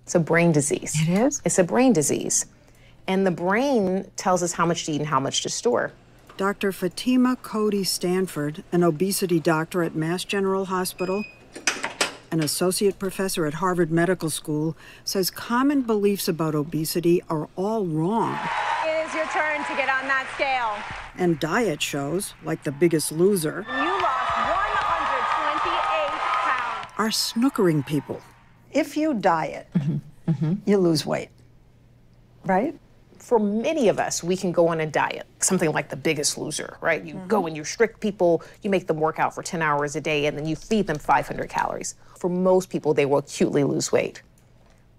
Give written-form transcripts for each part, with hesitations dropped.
It's a brain disease. It is? It's a brain disease. And the brain tells us how much to eat and how much to store. Dr. Fatima Cody Stanford, an obesity doctor at Mass General Hospital, an associate professor at Harvard Medical School, says common beliefs about obesity are all wrong. It is your turn to get on that scale. And diet shows, like The Biggest Loser, You lost 128 pounds. are snookering people. If you diet, you lose weight, right? For many of us, we can go on a diet, something like The Biggest Loser, right? You go and you restrict people, you make them work out for 10 hours a day, and then you feed them 500 calories. For most people, they will acutely lose weight.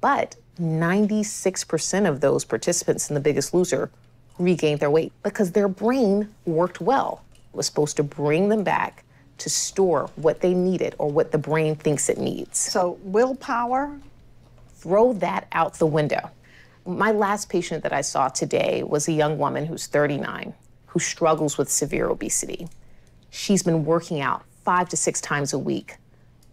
But 96% of those participants in The Biggest Loser regained their weight because their brain worked well. It was supposed to bring them back to store what they needed or what the brain thinks it needs. So willpower? Throw that out the window. My last patient that I saw today was a young woman who's 39 who struggles with severe obesity. She's been working out 5 to 6 times a week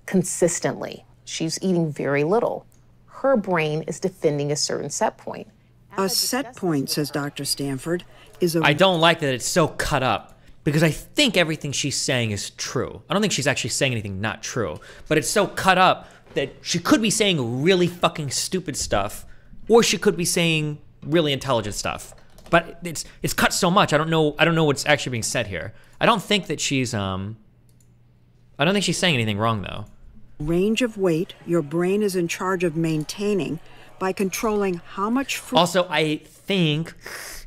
consistently. She's eating very little. Her brain is defending a certain set point. A set point, says Dr. Stanford, is a... I don't like that it's so cut up because I think everything she's saying is true. I don't think she's actually saying anything not true, but it's so cut up that she could be saying really fucking stupid stuff, or she could be saying really intelligent stuff. But it's cut so much. I don't know what's actually being said here. I don't think that she's I don't think she's saying anything wrong though. range of weight your brain is in charge of maintaining by controlling how much food... Also, I think,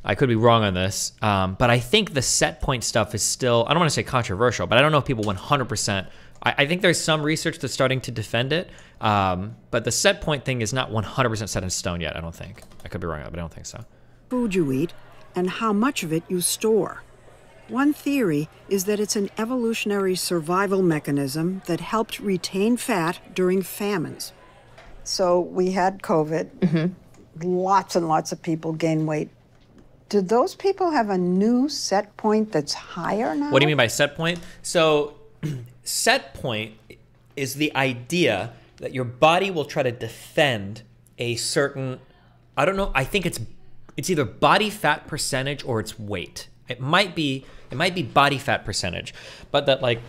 I could be wrong on this, but I think the set point stuff is still, I don't want to say controversial, but I don't know if people 100%, I think there's some research that's starting to defend it, but the set point thing is not 100% set in stone yet, I don't think. I could be wrong, but I don't think so. Food you eat and how much of it you store. One theory is that it's an evolutionary survival mechanism that helped retain fat during famines. So we had COVID. Lots and lots of people gain weight. Did those people have a new set point that's higher now? What do you mean by set point? So set point is the idea that your body will try to defend a certain, I don't know, I think it's either body fat percentage or it's weight. It might be body fat percentage, but that like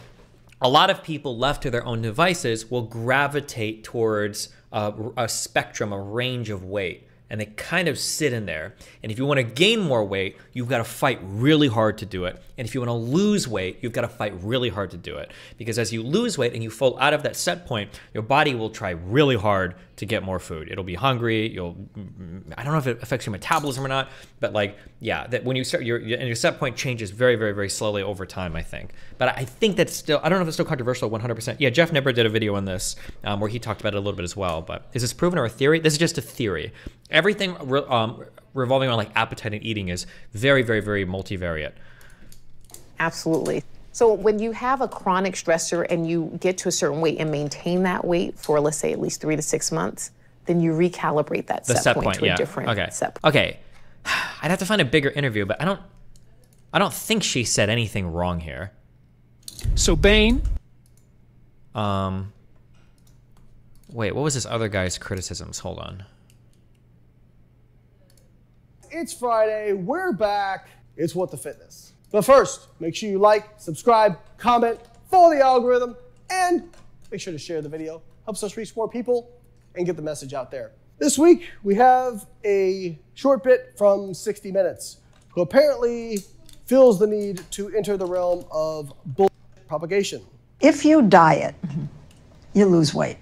a lot of people left to their own devices will gravitate towards a spectrum, a range of weight, and they kind of sit in there. And if you want to gain more weight, you've got to fight really hard to do it. And if you want to lose weight, you've got to fight really hard to do it. Because as you lose weight and you fall out of that set point, your body will try really hard to get more food. It'll be hungry. I don't know if it affects your metabolism or not, but like, yeah, that when you start, your set point changes very, very, very slowly over time, I think. But I think that's still, I don't know if it's still controversial 100%. Yeah, Jeff Nipper did a video on this where he talked about it a little bit as well. But is this proven or a theory? This is just a theory. Everything revolving around like appetite and eating is very, very, very multivariate. Absolutely. So when you have a chronic stressor and you get to a certain weight and maintain that weight for, let's say, at least 3 to 6 months, then you recalibrate that set point to a different set point. Okay. I'd have to find a bigger interview, but I don't think she said anything wrong here. So Bane. Wait, what was this other guy's criticisms? Hold on. It's Friday, we're back. It's What the Fitness. But first, make sure you like, subscribe, comment, follow the algorithm, and make sure to share the video. Helps us reach more people and get the message out there. This week, we have a short bit from 60 Minutes, who apparently feels the need to enter the realm of bullshit propagation. If you diet, you lose weight,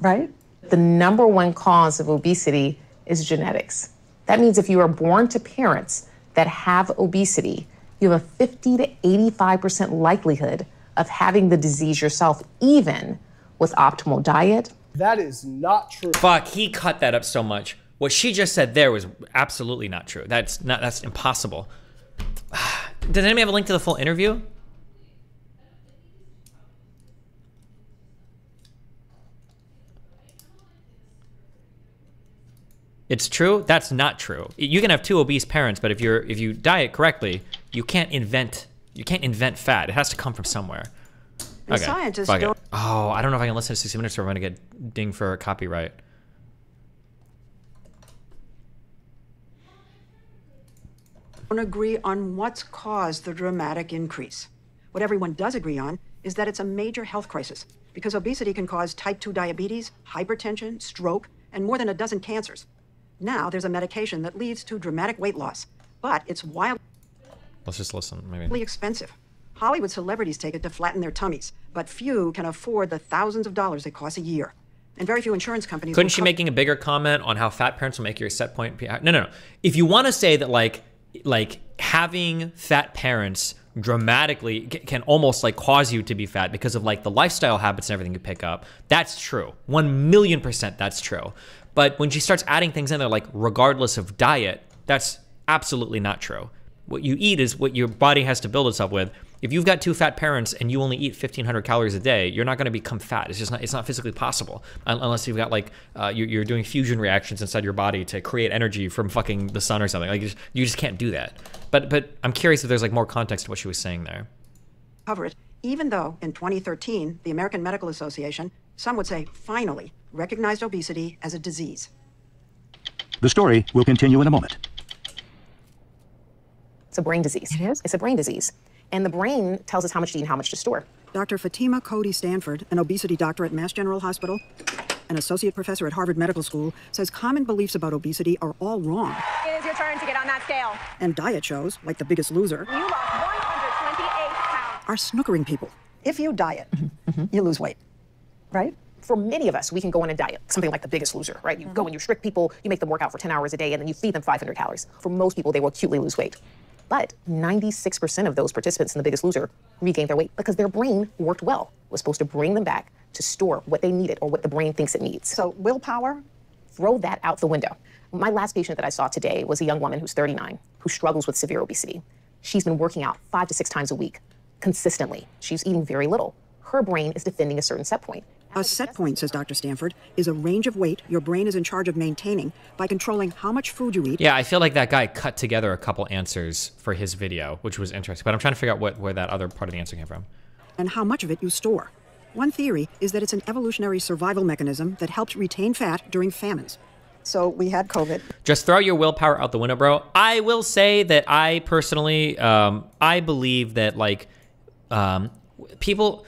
right? The #1 cause of obesity is genetics. That means if you are born to parents that have obesity, you have a 50 to 85% likelihood of having the disease yourself, even with optimal diet. That is not true. Fuck, he cut that up so much. What she just said there was absolutely not true. That's impossible. Does anybody have a link to the full interview? It's true? That's not true. You can have 2 obese parents, but if you diet correctly, you can't invent fat. It has to come from somewhere. And scientists don't... Oh, I don't know if I can listen to 60 Minutes or I'm gonna get dinged for copyright. Don't agree on what's caused the dramatic increase. What everyone does agree on is that it's a major health crisis because obesity can cause type 2 diabetes, hypertension, stroke, and more than a dozen cancers. Now there's a medication that leads to dramatic weight loss, but it's wildly Let's just listen, maybe. expensive. Hollywood celebrities take it to flatten their tummies, but few can afford the thousands of dollars they cost a year. And very few insurance companies. Couldn't she making a bigger comment on how fat parents will make your set point? No. If you want to say that like having fat parents dramatically can almost like cause you to be fat because of like the lifestyle habits and everything you pick up, that's true. 1,000,000% that's true. But when she starts adding things in there, like regardless of diet, that's absolutely not true. What you eat is what your body has to build itself with. If you've got two fat parents and you only eat 1,500 calories a day, you're not going to become fat. It's just not. It's not physically possible unless you've got like you're doing fusion reactions inside your body to create energy from fucking the sun or something. Like you just can't do that. But I'm curious if there's like more context to what she was saying there. Cover it, even though in 2013 the American Medical Association, some would say finally, recognized obesity as a disease. The story will continue in a moment. It's a brain disease. It is? It's a brain disease. And the brain tells us how much to eat and how much to store. Dr. Fatima Cody Stanford, an obesity doctor at Mass General Hospital, an associate professor at Harvard Medical School, says common beliefs about obesity are all wrong. It is your turn to get on that scale. And diet shows, like The Biggest Loser, You lost 128 pounds. are snookering people. If you diet, you lose weight, right? For many of us, we can go on a diet, something like The Biggest Loser, right? You go and you restrict people, you make them work out for 10 hours a day, and then you feed them 500 calories. For most people, they will acutely lose weight. But 96% of those participants in The Biggest Loser regained their weight because their brain worked well. It was supposed to bring them back to store what they needed or what the brain thinks it needs. So willpower, Throw that out the window. My last patient that I saw today was a young woman who's 39 who struggles with severe obesity. She's been working out 5 to 6 times a week consistently. She's eating very little. Her brain is defending a certain set point. A set point, says Dr. Stanford, is a range of weight your brain is in charge of maintaining by controlling how much food you eat. Yeah, I feel like that guy cut together a couple answers for his video, which was interesting. But I'm trying to figure out where that other part of the answer came from. And how much of it you store. One theory is that it's an evolutionary survival mechanism that helps retain fat during famines. so we had COVID. Just throw your willpower out the window, bro. I will say that I personally, I believe that like people...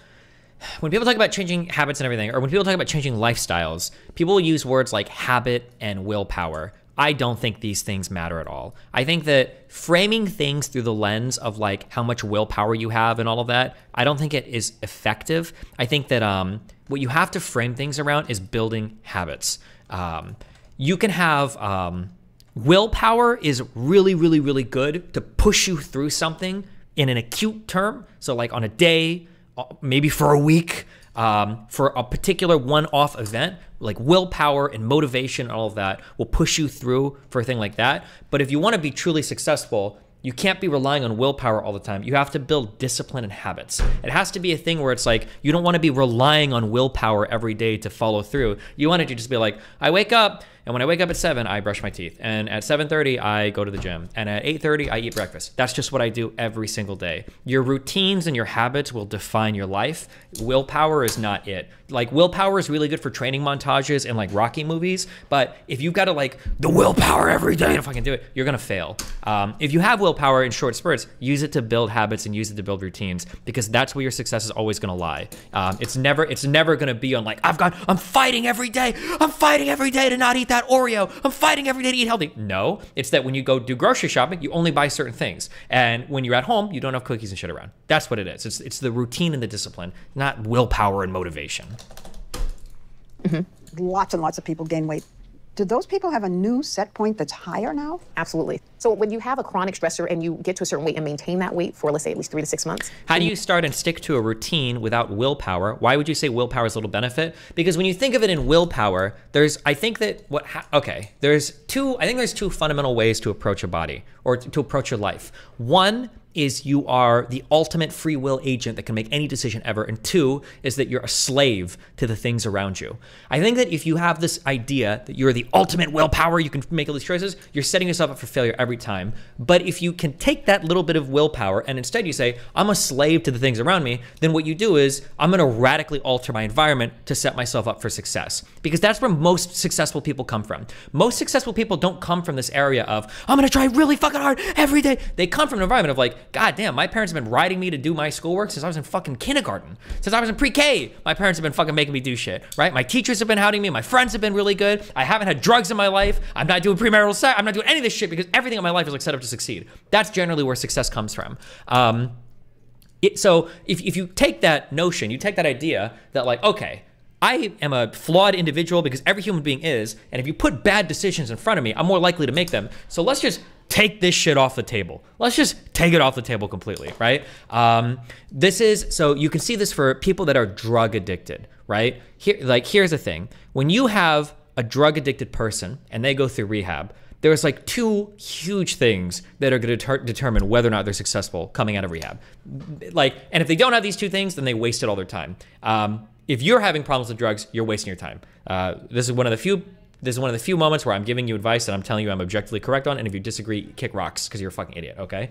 When people talk about changing habits and everything, or when people talk about changing lifestyles, people use words like habit and willpower. I don't think these things matter at all. I think that framing things through the lens of like how much willpower you have and all of that, I don't think it is effective. I think that what you have to frame things around is building habits. You can have willpower is really, really, really good to push you through something in an acute term. So like on a day, maybe for a week, for a particular one-off event, like willpower and motivation and all of that will push you through for a thing like that. But if you want to be truly successful, you can't be relying on willpower all the time. You have to build discipline and habits. It has to be a thing where it's like, you don't want to be relying on willpower every day to follow through. You want it to just be like, I wake up, and when I wake up at 7, I brush my teeth. And at 7:30, I go to the gym. And at 8:30, I eat breakfast. That's just what I do every single day. Your routines and your habits will define your life. Willpower is not it. Like, willpower is really good for training montages and like Rocky movies. But if you've got to like the willpower every day to fucking do it, you're gonna fail. If you have willpower in short spurts, use it to build habits and use it to build routines, because that's where your success is always gonna lie. It's never gonna be on like, I'm fighting every day. I'm fighting every day to not eat that Oreo. I'm fighting every day to eat healthy. No, it's that when you go do grocery shopping, you only buy certain things. And when you're at home, you don't have cookies and shit around. That's what it is. It's the routine and the discipline, not willpower and motivation. Lots and lots of people gain weight. Do those people have a new set point that's higher now? Absolutely. So when you have a chronic stressor and you get to a certain weight and maintain that weight for, let's say, at least 3 to 6 months. How do you start and stick to a routine without willpower? Why would you say willpower is a little benefit? Because when you think of it in willpower, I think there's two fundamental ways to approach a body or to approach your life. One is you are the ultimate free will agent that can make any decision ever. And 2 is that you're a slave to the things around you. I think that if you have this idea that you're the ultimate willpower, you can make all these choices, you're setting yourself up for failure every time. But if you can take that little bit of willpower and instead you say, I'm a slave to the things around me, then what you do is, I'm gonna radically alter my environment to set myself up for success. Because that's where most successful people come from. Most successful people don't come from this area of, I'm gonna try really fucking hard every day. They come from an environment of like, God damn, my parents have been riding me to do my schoolwork since I was in fucking kindergarten. Since I was in pre-K, my parents have been fucking making me do shit, right? My teachers have been hounding me. My friends have been really good. I haven't had drugs in my life. I'm not doing premarital sex. I'm not doing any of this shit because everything in my life is like set up to succeed. That's generally where success comes from. So if you take that notion, you take that idea that like, okay, I am a flawed individual because every human being is, and if you put bad decisions in front of me, I'm more likely to make them. So let's just take this shit off the table. Let's just take it off the table completely, right? So you can see this for people that are drug addicted, right? Here's the thing. When you have a drug addicted person and they go through rehab, there's like 2 huge things that are gonna determine whether or not they're successful coming out of rehab. And if they don't have these 2 things, then they wasted all their time. If you're having problems with drugs, you're wasting your time. This is one of the few moments where I'm giving you advice that I'm telling you I'm objectively correct on, and if you disagree, kick rocks because you're a fucking idiot, okay?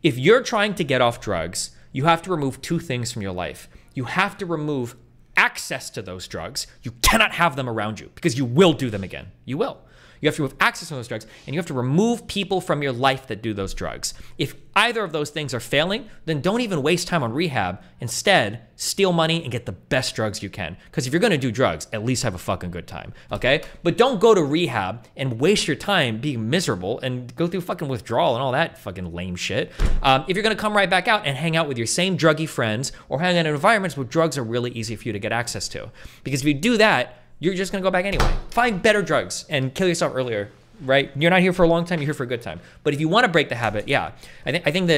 If you're trying to get off drugs, you have to remove 2 things from your life. You have to remove access to those drugs. You cannot have them around you because you will do them again. You will. You have to remove access to those drugs, and you have to remove people from your life that do those drugs. If either of those things are failing, then don't even waste time on rehab. Instead, steal money and get the best drugs you can. Because if you're gonna do drugs, at least have a fucking good time, okay? But don't go to rehab and waste your time being miserable and go through fucking withdrawal and all that fucking lame shit. If you're gonna come right back out and hang out with your same druggy friends or hang out in environments where drugs are really easy for you to get access to. Because if you do that, you're just gonna go back anyway. Find better drugs and kill yourself earlier, right? You're not here for a long time, you're here for a good time. But if you wanna break the habit, yeah, I think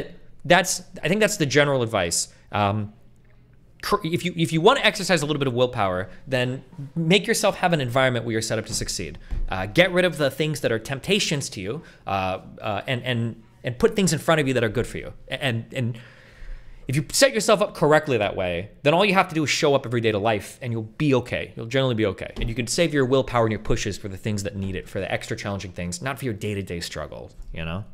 that's the general advice. If you wanna exercise a little bit of willpower, then make yourself have an environment where you're set up to succeed. Get rid of the things that are temptations to you, and put things in front of you that are good for you. And if you set yourself up correctly that way, then all you have to do is show up every day to life and you'll be okay. You'll generally be okay. And you can save your willpower and your pushes for the things that need it, for the extra challenging things, not for your day-to-day struggles, you know?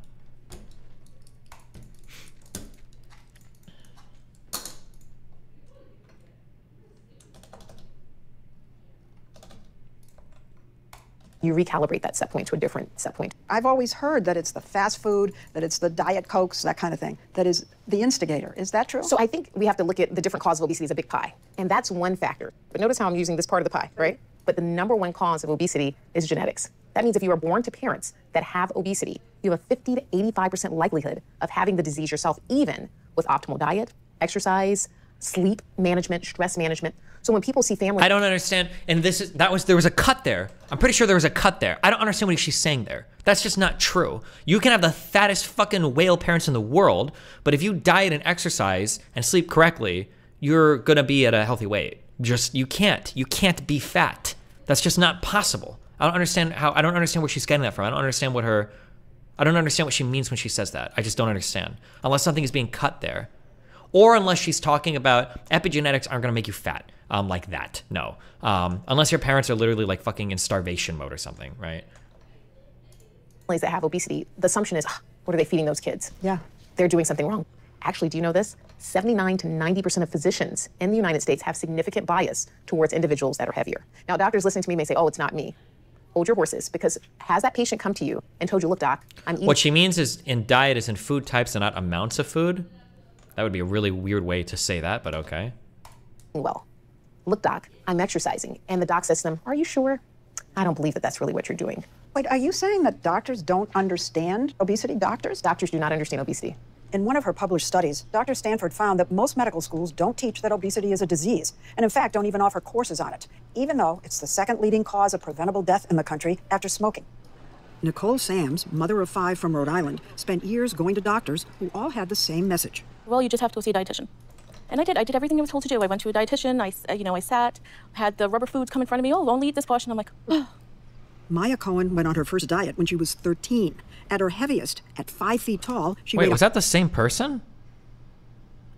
You recalibrate that set point to a different set point. I've always heard that it's the fast food, that it's the Diet Cokes, that kind of thing, that is the instigator. Is that true? So I think we have to look at the different causes of obesity as a big pie. And that's one factor. But notice how I'm using this part of the pie, right? But the #1 cause of obesity is genetics. That means if you are born to parents that have obesity, you have a 50 to 85% likelihood of having the disease yourself, even with optimal diet, exercise, sleep management, stress management. So when people see families— I don't understand, and there was a cut there. I'm pretty sure there was a cut there. I don't understand what she's saying there. That's just not true. You can have the fattest fucking whale parents in the world, but if you diet and exercise and sleep correctly, you're gonna be at a healthy weight. You can't be fat. That's just not possible. I don't understand where she's getting that from. I don't understand what she means when she says that. I just don't understand. Unless something is being cut there. Or unless she's talking about epigenetics aren't gonna make you fat. Like that, no. Unless your parents are literally like fucking in starvation mode or something, right? Families that have obesity, the assumption is, what are they feeding those kids? Yeah. They're doing something wrong. Actually, do you know this? 79 to 90% of physicians in the United States have significant bias towards individuals that are heavier. Now, doctors listening to me may say, oh, it's not me. Hold your horses, because has that patient come to you and told you, look, doc, I'm eating— What she means is in diet is in food types and not amounts of food. That would be a really weird way to say that, but okay. Well, look, doc, I'm exercising. And the doc says to them, are you sure? I don't believe that that's really what you're doing. Wait, are you saying that doctors don't understand obesity? Doctors do not understand obesity. In one of her published studies, Dr. Stanford found that most medical schools don't teach that obesity is a disease, and in fact don't even offer courses on it, even though it's the second leading cause of preventable death in the country after smoking. Nicole Sams, mother of 5 from Rhode Island, spent years going to doctors who all had the same message. Well, you just have to go see a dietitian. And I did everything I was told to do. I went to a dietitian, I sat, had the rubber foods come in front of me, oh, only eat this portion. I'm like, oh. Maya Cohen went on her first diet when she was 13. At her heaviest, at 5 feet tall, she Wait, weighed was that the same person?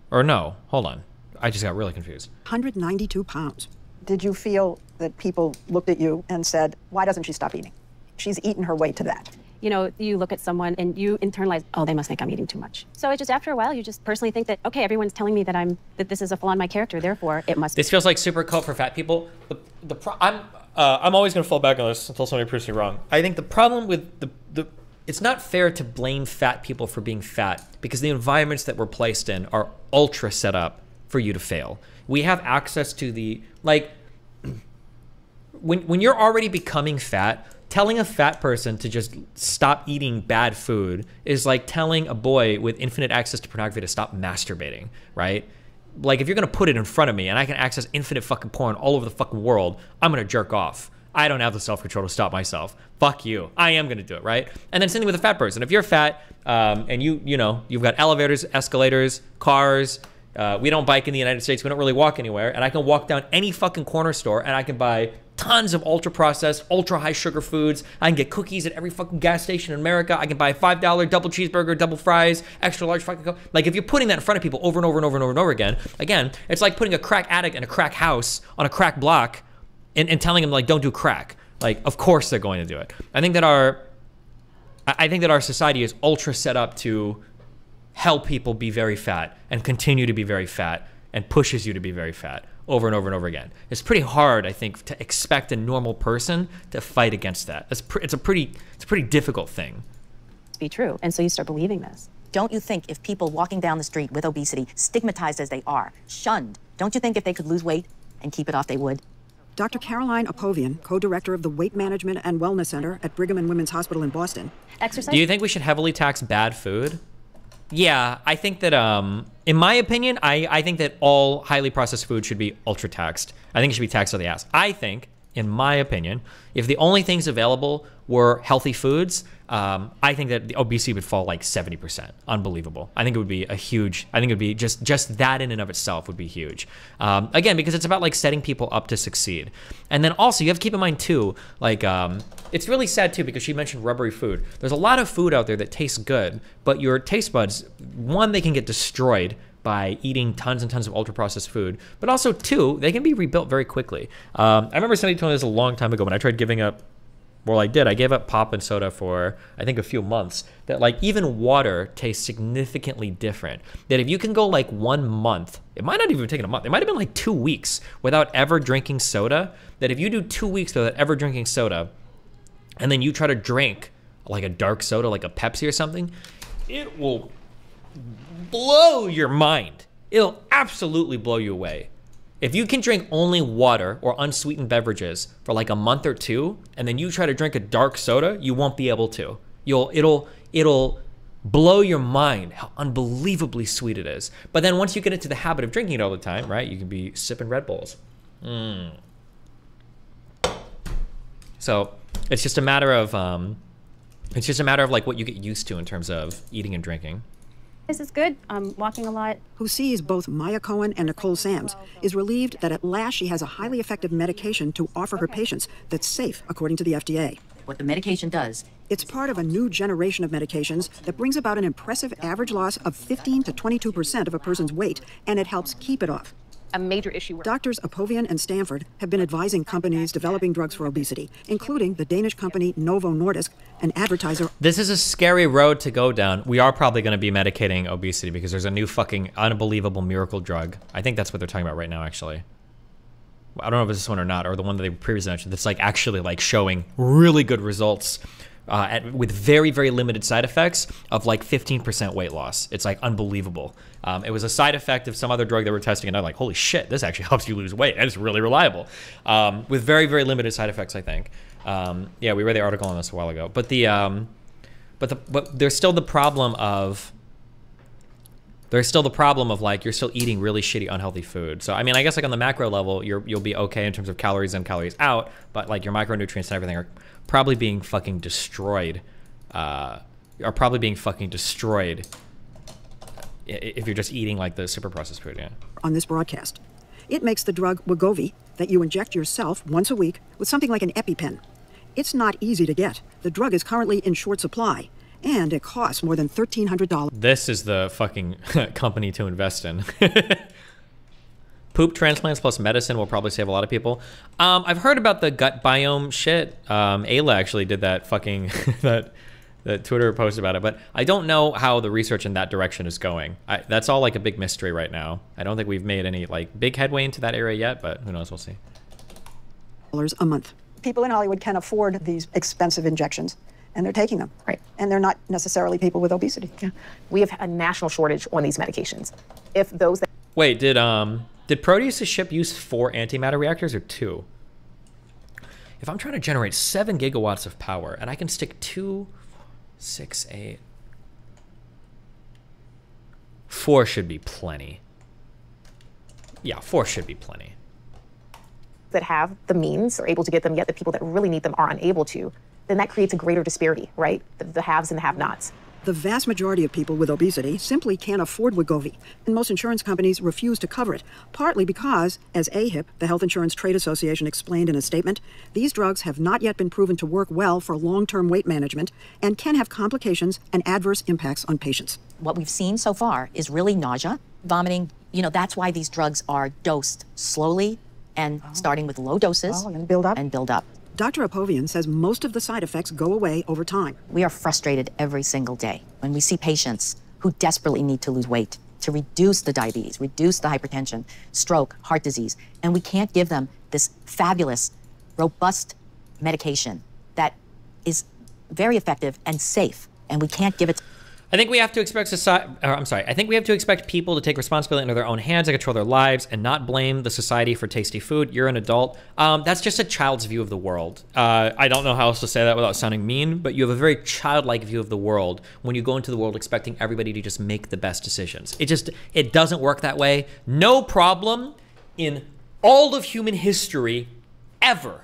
Or no? Hold on. I just got really confused. 192 pounds. Did you feel that people looked at you and said, why doesn't she stop eating? She's eaten her way to that. You know, you look at someone and you internalize, oh, they must think I'm eating too much. So it just after a while, you just personally think that, okay, everyone's telling me that this is a flaw in my character, therefore it must. This feels like super cult for fat people. I'm always gonna fall back on this until somebody proves me wrong. I think the problem with it's not fair to blame fat people for being fat because the environments that we're placed in are ultra set up for you to fail. We have access to the, like, when you're already becoming fat, telling a fat person to just stop eating bad food is like telling a boy with infinite access to pornography to stop masturbating, right? Like, if you're gonna put it in front of me and I can access infinite fucking porn all over the fucking world, I'm gonna jerk off. I don't have the self-control to stop myself. Fuck you. I am gonna do it, right? And then same thing with a fat person. If you're fat and you know, you've got elevators, escalators, cars, we don't bike in the United States, we don't really walk anywhere, and I can walk down any fucking corner store and I can buy tons of ultra-processed, ultra-high sugar foods. I can get cookies at every fucking gas station in America. I can buy a $5 double cheeseburger, double fries, extra large fucking Coke. Like, if you're putting that in front of people over and over and over and over and over again, it's like putting a crack addict in a crack house on a crack block and telling them, like, don't do crack. Like, of course they're going to do it. I think that our society is ultra set up to help people be very fat and continue to be very fat and pushes you to be very fat over and over and over again. It's pretty hard, I think, to expect a normal person to fight against that. It's a pretty difficult thing. Be true, and so you start believing this. Don't you think if people walking down the street with obesity, stigmatized as they are, shunned, don't you think if they could lose weight and keep it off, they would? Dr. Caroline Apovian, co-director of the Weight Management and Wellness Center at Brigham and Women's Hospital in Boston. Exercise? Do you think we should heavily tax bad food? Yeah, I think that, in my opinion, I think that all highly processed food should be ultra taxed. I think it should be taxed on the ass. I think, in my opinion, if the only things available were healthy foods, I think that the obesity would fall like 70%. Unbelievable. I think it would be just that in and of itself would be huge. Again, because it's about like setting people up to succeed. And then also you have to keep in mind too, like, it's really sad too, because she mentioned rubbery food. There's a lot of food out there that tastes good, but your taste buds, one, they can get destroyed by eating tons and tons of ultra-processed food, but also two, they can be rebuilt very quickly. I remember somebody told me this a long time ago when I tried giving up, well, I gave up pop and soda for, I think, a few months, that like even water tastes significantly different. That if you can go like 1 month, it might not even have taken a month, it might have been like 2 weeks without ever drinking soda, that if you do 2 weeks without ever drinking soda, and then you try to drink like a dark soda, like a Pepsi or something, it will blow your mind. It'll absolutely blow you away. If you can drink only water or unsweetened beverages for like a month or two, and then you try to drink a dark soda, you won't be able to. It'll blow your mind how unbelievably sweet it is. But then once you get into the habit of drinking it all the time, right, you can be sipping Red Bulls. So it's just a matter of like what you get used to in terms of eating and drinking. This is good. I'm walking a lot. Who sees both Maya Cohen and Nicole Sams, is relieved that at last she has a highly effective medication to offer her patients that's safe, according to the FDA. What the medication does. It's part of a new generation of medications that brings about an impressive average loss of 15 to 22% of a person's weight, and it helps keep it off. A major issue. Doctors Apovian and Stanford have been advising companies developing drugs for obesity, including the Danish company Novo Nordisk, an advertiser. This is a scary road to go down. We are probably going to be medicating obesity because there's a new fucking unbelievable miracle drug. I think that's what they're talking about right now, actually. I don't know if it's this one or not, or the one that they previously mentioned that's like actually like showing really good results with very, very limited side effects of like 15% weight loss. It's like unbelievable. It was a side effect of some other drug they were testing, and I'm like, holy shit, this actually helps you lose weight. And it's really reliable. With very, very limited side effects, I think. Yeah, we read the article on this a while ago. But there's still the problem of like you're still eating really shitty, unhealthy food. So I mean, I guess like on the macro level, you'll be okay in terms of calories in, calories out, but like your micronutrients and everything are probably being fucking destroyed. If you're just eating like the super processed food, yeah. On this broadcast, it makes the drug Wegovy that you inject yourself once a week with something like an EpiPen. It's not easy to get. The drug is currently in short supply, and it costs more than $1,300. This is the fucking company to invest in. Poop transplants plus medicine will probably save a lot of people. I've heard about the gut biome shit. Ayla actually did that fucking that Twitter post about it, but I don't know how the research in that direction is going. That's all like a big mystery right now. I don't think we've made any like big headway into that area yet, but who knows? We'll see. A month. People in Hollywood can afford these expensive injections, and they're taking them. Right. And they're not necessarily people with obesity. Yeah. We have a national shortage on these medications. If those that Wait, did Proteus' ship use 4 antimatter reactors or 2? If I'm trying to generate 7 gigawatts of power and I can stick 2, 6, 8, 4 should be plenty. Yeah, 4 should be plenty. that have the means are able to get them, yet the people that really need them are unable to, then that creates a greater disparity, right? The haves and the have-nots. The vast majority of people with obesity simply can't afford Wegovy, and most insurance companies refuse to cover it, partly because, as AHIP, the Health Insurance Trade Association, explained in a statement, these drugs have not yet been proven to work well for long-term weight management and can have complications and adverse impacts on patients. What we've seen so far is really nausea, vomiting. You know, that's why these drugs are dosed slowly and starting with low doses and build up. And build up. Dr. Apovian says most of the side effects go away over time. We are frustrated every single day when we see patients who desperately need to lose weight to reduce the diabetes, reduce the hypertension, stroke, heart disease, and we can't give them this fabulous, robust medication that is very effective and safe, and we can't give it. I think we have to expect I think we have to expect people to take responsibility into their own hands and control their lives and not blame the society for tasty food. You're an adult. That's just a child's view of the world. I don't know how else to say that without sounding mean, but you have a very childlike view of the world when you go into the world expecting everybody to just make the best decisions. It doesn't work that way. No problem in all of human history ever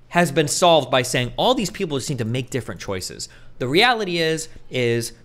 has been solved by saying all these people just need to make different choices. The reality is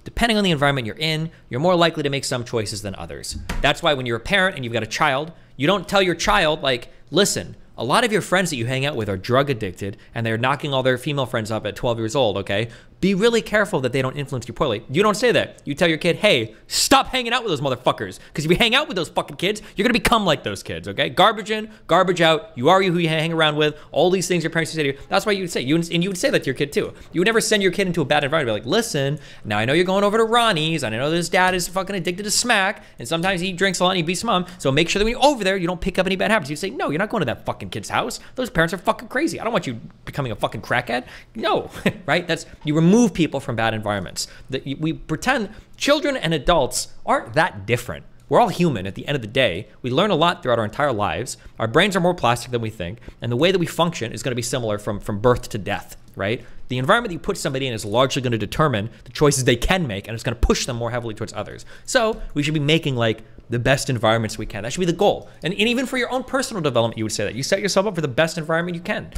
depending on the environment you're in, you're more likely to make some choices than others. That's why when you're a parent and you've got a child, you don't tell your child, like, listen, a lot of your friends that you hang out with are drug addicted and they're knocking all their female friends up at 12 years old, okay? Be really careful that they don't influence you poorly. You don't say that. You tell your kid, hey, stop hanging out with those motherfuckers. Because if you hang out with those fucking kids, you're gonna become like those kids, okay? Garbage in, garbage out. You are who you hang around with. All these things your parents say to you. That's why you would say, and you would say that to your kid too. You would never send your kid into a bad environment. Be like, listen, now I know you're going over to Ronnie's, and I know this dad is fucking addicted to smack, and sometimes he drinks a lot and he beats mom, so make sure that when you're over there, you don't pick up any bad habits. You say, no, you're not going to that fucking kid's house. Those parents are fucking crazy. I don't want you becoming a fucking crackhead. No, right? You remove people from bad environments. We pretend children and adults aren't that different. We're all human at the end of the day. We learn a lot throughout our entire lives. Our brains are more plastic than we think, and the way that we function is going to be similar from birth to death, right? The environment that you put somebody in is largely going to determine the choices they can make, and it's going to push them more heavily towards others. So we should be making like the best environments we can. That should be the goal. And even for your own personal development, you would say that. You set yourself up for the best environment you can.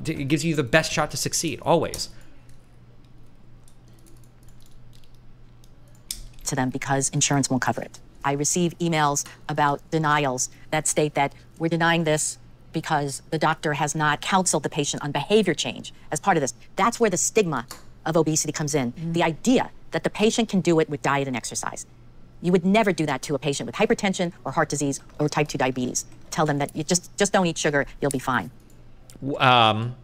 It gives you the best shot to succeed, always. To them because insurance won't cover it. I receive emails about denials that state that we're denying this because the doctor has not counseled the patient on behavior change as part of this. That's where the stigma of obesity comes in. The idea that the patient can do it with diet and exercise. You would never do that to a patient with hypertension or heart disease or type 2 diabetes. Tell them that you just don't eat sugar, you'll be fine. Well,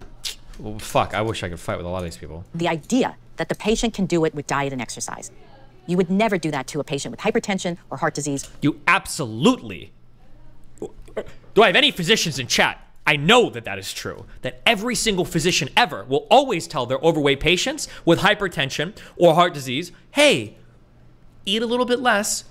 fuck, I wish I could fight with a lot of these people. The idea that the patient can do it with diet and exercise. You would never do that to a patient with hypertension or heart disease. You absolutely. Do I have any physicians in chat? I know that that is true. That every single physician ever will always tell their overweight patients with hypertension or heart disease, hey, eat a little bit less,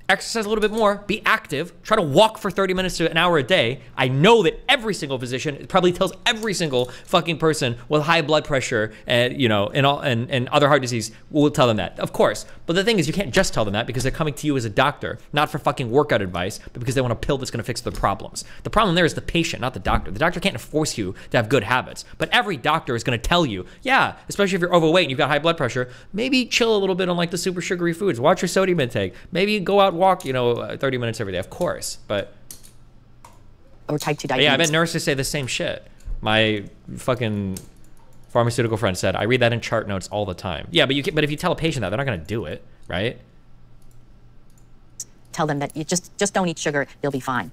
exercise a little bit more, be active, try to walk for 30 minutes to an hour a day. I know that every single physician probably tells every single fucking person with high blood pressure and, you know, and other heart disease will tell them that, of course. But the thing is, you can't just tell them that because they're coming to you as a doctor, not for fucking workout advice, but because they want a pill that's gonna fix their problems. The problem there is the patient, not the doctor. The doctor can't force you to have good habits, but every doctor is gonna tell you, yeah, especially if you're overweight and you've got high blood pressure, maybe chill a little bit on like the super sugary foods, watch your sodium intake, maybe go out walk, you know, 30 minutes every day, of course, but. Or type 2 diabetes. Yeah, I bet nurses say the same shit. My fucking Pharmaceutical friend said, I read that in chart notes all the time. Yeah, but but if you tell a patient that, they're not going to do it, right? Tell them that you just don't eat sugar, you'll be fine.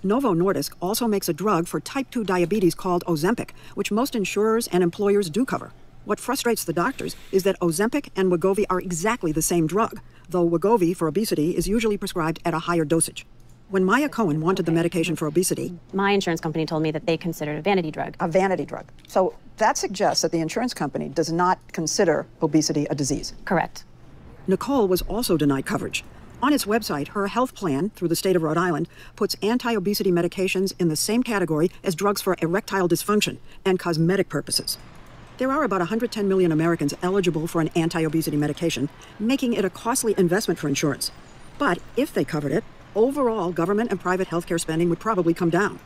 Novo Nordisk also makes a drug for type 2 diabetes called Ozempic, which most insurers and employers do cover. What frustrates the doctors is that Ozempic and Wegovy are exactly the same drug, though Wegovy for obesity is usually prescribed at a higher dosage. When Maya Cohen wanted the medication for obesity, My insurance company told me that they considered it a vanity drug. A vanity drug. So that suggests that the insurance company does not consider obesity a disease. Correct. Nicole was also denied coverage. On its website, her health plan through the state of Rhode Island puts anti-obesity medications in the same category as drugs for erectile dysfunction and cosmetic purposes. There are about 110 million Americans eligible for an anti-obesity medication, making it a costly investment for insurance. But if they covered it, overall government and private healthcare spending would probably come down.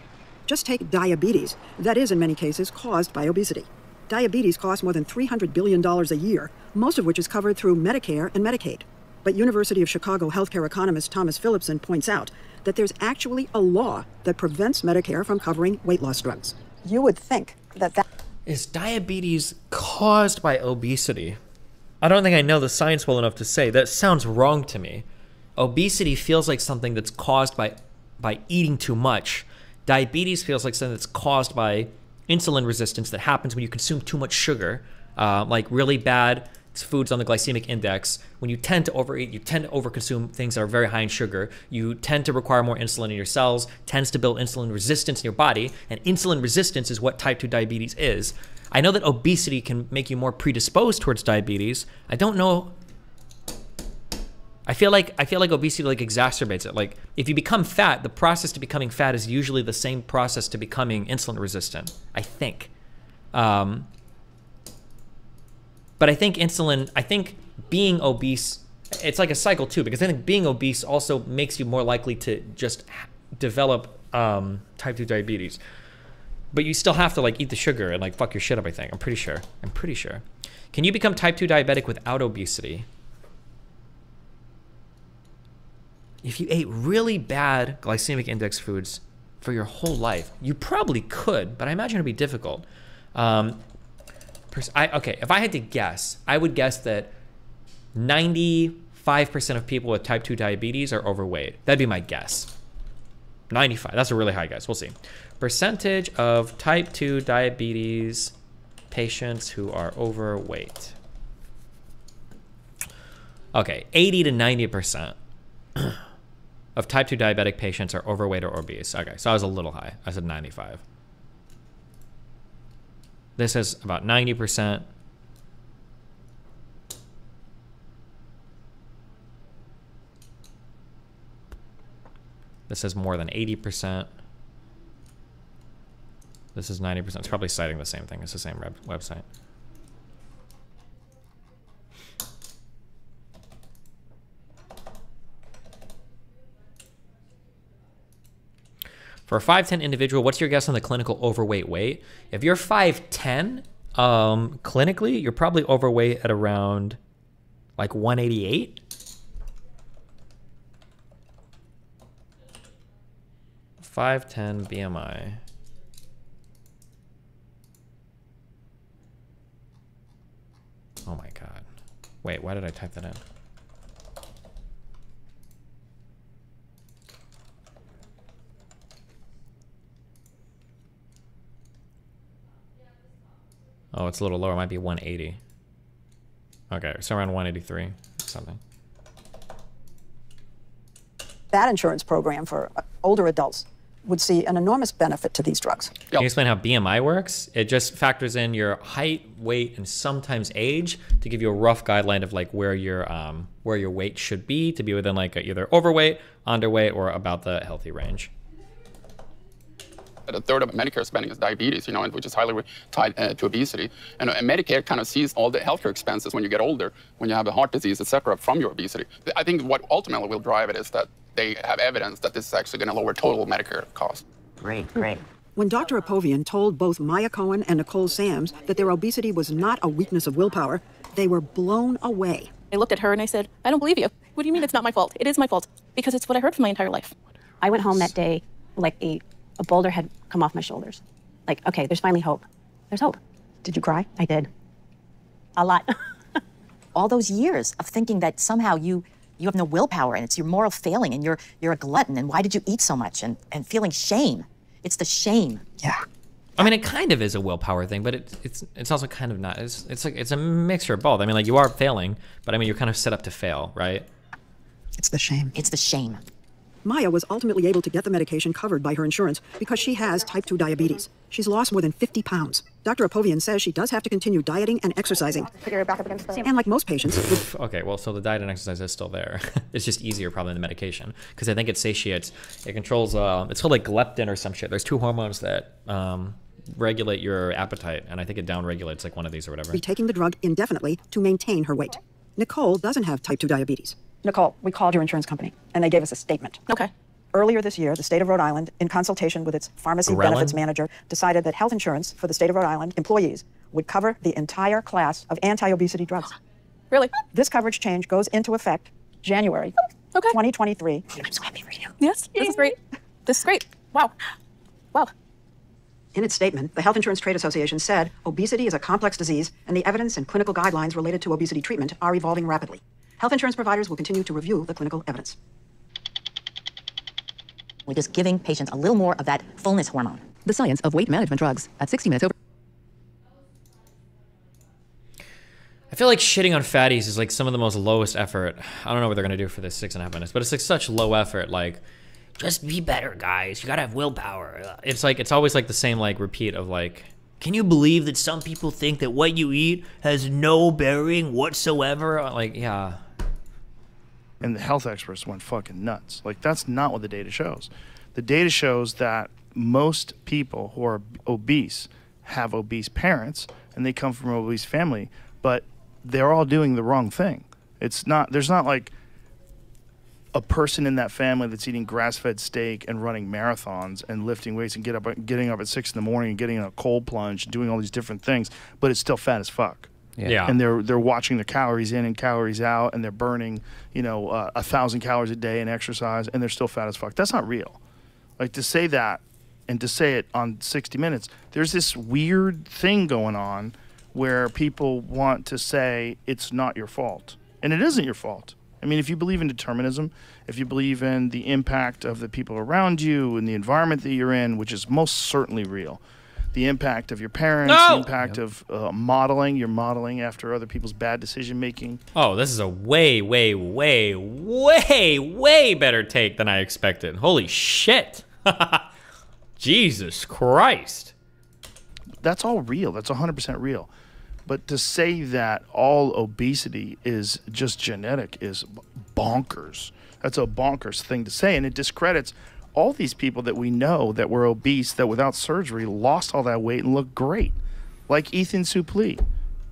Just take diabetes. That is, in many cases, caused by obesity. Diabetes costs more than $300 billion a year, most of which is covered through Medicare and Medicaid. But University of Chicago healthcare economist Thomas Phillipson points out that there's actually a law that prevents Medicare from covering weight loss drugs. You would think that Is diabetes caused by obesity? I don't think I know the science well enough to say. That sounds wrong to me. Obesity feels like something that's caused by eating too much. Diabetes feels like something that's caused by insulin resistance that happens when you consume too much sugar, like really bad foods on the glycemic index. When you tend to overeat, you tend to overconsume things that are very high in sugar. You tend to require more insulin in your cells, tends to build insulin resistance in your body, and insulin resistance is what type 2 diabetes is. I know that obesity can make you more predisposed towards diabetes. I don't know. I feel like obesity like exacerbates it. Like if you become fat, the process to becoming fat is usually the same process to becoming insulin resistant, I think. But I think being obese, it's like a cycle too, because I think being obese also makes you more likely to just develop type 2 diabetes. But you still have to like eat the sugar and like fuck your shit up, I think. I'm pretty sure. Can you become type 2 diabetic without obesity? If you ate really bad glycemic index foods for your whole life, you probably could, but I imagine it'd be difficult. Okay, if I had to guess, I would guess that 95% of people with type 2 diabetes are overweight. That'd be my guess. 95, that's a really high guess, we'll see. Percentage of type 2 diabetes patients who are overweight. Okay, 80 to 90% of type 2 diabetic patients are overweight or obese. Okay, so I was a little high, I said 95. This is about 90%. This is more than 80%. This is 90%. It's probably citing the same thing. It's the same website. For a 5'10" individual, what's your guess on the clinical overweight weight? If you're 5'10", clinically, you're probably overweight at around like 188. .510 BMI. Oh my God. Wait, why did I type that in? Oh, it's a little lower. It might be 180. Okay, so around 183 something. that insurance program for older adults would see an enormous benefit to these drugs. Can you explain how BMI works? It just factors in your height, weight, and sometimes age to give you a rough guideline of like where your weight should be to be within like either overweight, underweight, or about the healthy range. A third of Medicare spending is diabetes, and which is highly tied to obesity. And Medicare kind of sees all the healthcare expenses when you get older, when you have a heart disease, et cetera, from your obesity. I think what ultimately will drive it is that they have evidence that this is actually going to lower total Medicare costs. Great, great. When Dr. Apovian told both Maya Cohen and Nicole Sams that their obesity was not a weakness of willpower, they were blown away. I looked at her and I said, I don't believe you. What do you mean it's not my fault? It is my fault, because it's what I heard for my entire life. I went home that day like a boulder had come off my shoulders. Like, okay, there's finally hope. There's hope. Did you cry? I did. A lot. All those years of thinking that somehow you have no willpower and it's your moral failing and you're a glutton and why did you eat so much and feeling shame. It's the shame. Yeah. I mean, it kind of is a willpower thing, but it's also kind of not. It's like it's a mixture of both. I mean, like you are failing, but I mean you're kind of set up to fail, right? It's the shame. It's the shame. Maya was ultimately able to get the medication covered by her insurance because she has type 2 diabetes. She's lost more than 50 pounds. Dr. Apovian says she does have to continue dieting and exercising. Put your back up against the... And like most patients... Okay, well, so the diet and exercise is still there. It's just easier probably than the medication because I think it satiates. It controls, it's called like leptin or some shit. There's two hormones that regulate your appetite, and I think it downregulates like one of these or whatever. ...be taking the drug indefinitely to maintain her weight. Nicole doesn't have type 2 diabetes. Nicole, we called your insurance company, and they gave us a statement. Okay. Earlier this year, the state of Rhode Island, in consultation with its pharmacy benefits manager, decided that health insurance for the state of Rhode Island employees would cover the entire class of anti-obesity drugs. Really? This coverage change goes into effect January 2023. I'm so happy for you. Yes, this is great. This is great. Wow. Wow. In its statement, the Health Insurance Trade Association said obesity is a complex disease, and the evidence and clinical guidelines related to obesity treatment are evolving rapidly. Health insurance providers will continue to review the clinical evidence. We're just giving patients a little more of that fullness hormone. The science of weight management drugs at 60 minutes over. I feel like shitting on fatties is like some of the most lowest effort. I don't know what they're gonna do for this 6.5 minutes, but it's like such low effort. Like, just be better, guys. You gotta have willpower. It's like it's always like the same like repeat of like, can you believe that some people think that what you eat has no bearing whatsoever? Like, yeah. And the health experts went fucking nuts. Like, that's not what the data shows. The data shows that most people who are obese have obese parents and they come from an obese family, but they're all doing the wrong thing. It's not, there's not like a person in that family that's eating grass-fed steak and running marathons and lifting weights and getting up at 6 in the morning and getting in a cold plunge and doing all these different things, but it's still fat as fuck. Yeah. And they're watching their calories in and calories out, and they're burning, 1,000 calories a day in exercise, and they're still fat as fuck. That's not real. Like, to say that and to say it on 60 Minutes, there's this weird thing going on where people want to say it's not your fault. And it isn't your fault. I mean, if you believe in determinism, if you believe in the impact of the people around you and the environment that you're in, which is most certainly real, the impact of your parents, the impact of modeling, you're modeling after other people's bad decision making. Oh, this is a way, way, way, way, way better take than I expected. Holy shit. Jesus Christ. That's all real. That's 100% real. But to say that all obesity is just genetic is bonkers. That's a bonkers thing to say, and it discredits all these people that we know that were obese, that without surgery lost all that weight and looked great. Like Ethan Suplee.